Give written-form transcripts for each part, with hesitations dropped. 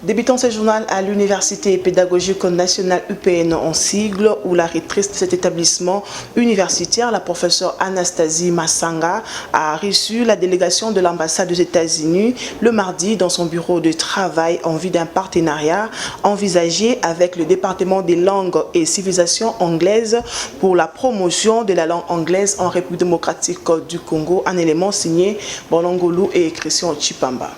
Débutant ce journal à l'Université pédagogique nationale UPN en sigle, où la rectrice de cet établissement universitaire, la professeure Anastasie Masanga, a reçu la délégation de l'ambassade des États-Unis le mardi dans son bureau de travail en vue d'un partenariat envisagé avec le département des langues et civilisations anglaises pour la promotion de la langue anglaise en République démocratique du Congo, un élément signé Bolongolu et Christian Chipamba.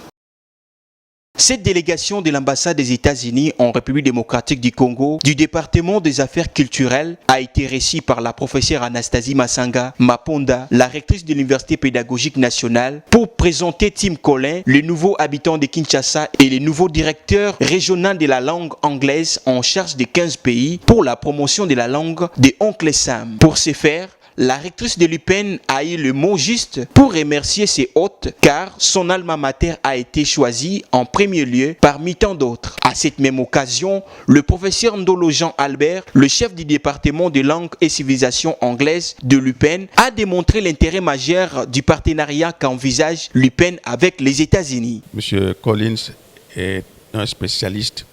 Cette délégation de l'ambassade des États-Unis en République démocratique du Congo du département des affaires culturelles a été reçue par la professeure Anastasie Masanga Maponda, la rectrice de l'Université pédagogique nationale, pour présenter Tim Collin, le nouveau habitant de Kinshasa et le nouveau directeur régional de la langue anglaise en charge de 15 pays pour la promotion de la langue de Oncle Sam. Pour ce faire, la rectrice de l'UPN a eu le mot juste pour remercier ses hôtes car son alma mater a été choisi en premier lieu parmi tant d'autres. À cette même occasion, le professeur Ndolo Jean Albert, le chef du département de langue et civilisation anglaise de l'UPN, a démontré l'intérêt majeur du partenariat qu'envisage l'UPN avec les États-Unis. Monsieur Collins est un spécialiste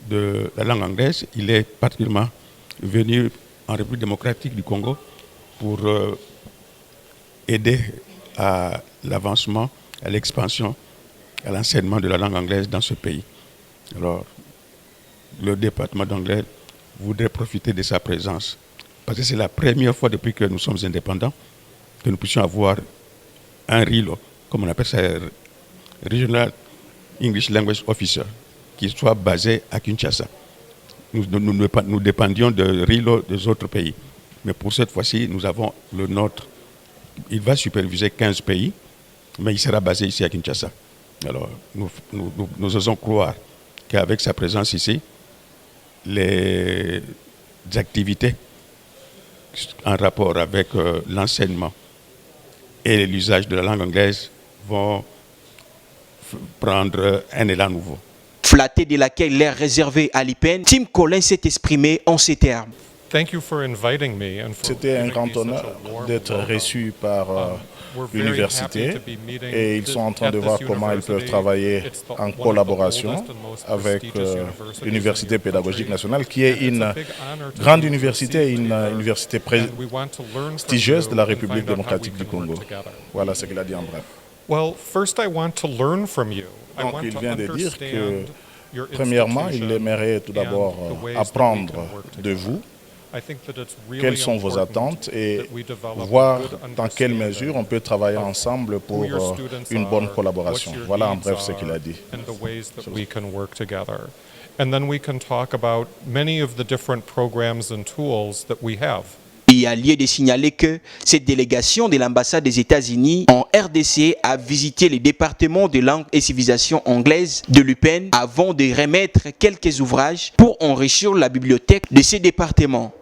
de la langue anglaise. Il est particulièrement venu en République démocratique du Congo pour aider à l'avancement, à l'expansion, à l'enseignement de la langue anglaise dans ce pays. Alors, le département d'anglais voudrait profiter de sa présence, parce que c'est la première fois depuis que nous sommes indépendants que nous puissions avoir un RILO, comme on appelle ça, Regional English Language Officer, qui soit basé à Kinshasa. Nous dépendions de RILO des autres pays. Mais pour cette fois-ci, nous avons le nôtre. Il va superviser 15 pays, mais il sera basé ici à Kinshasa. Alors, nous osons croire qu'avec sa présence ici, les activités en rapport avec l'enseignement et l'usage de la langue anglaise vont prendre un élan nouveau. Flatté de l'accueil l'air réservé à l'UPN, Tim Collin s'est exprimé en ces termes. C'était un grand honneur d'être reçu par l'université et ils sont en train de voir comment ils peuvent travailler en collaboration avec l'Université pédagogique nationale, qui est une grande université, une université prestigieuse de la République démocratique du Congo. Voilà ce qu'il a dit en bref. Donc il vient de dire que, premièrement, il aimerait tout d'abord apprendre de vous. Quelles sont vos attentes et voir dans quelle mesure on peut travailler ensemble pour une bonne collaboration. Voilà en bref ce qu'il a dit. Il y a lieu de signaler que cette délégation de l'ambassade des États-Unis en RDC a visité les départements de langue et civilisation anglaise de l'UPN avant de remettre quelques ouvrages pour enrichir la bibliothèque de ces départements.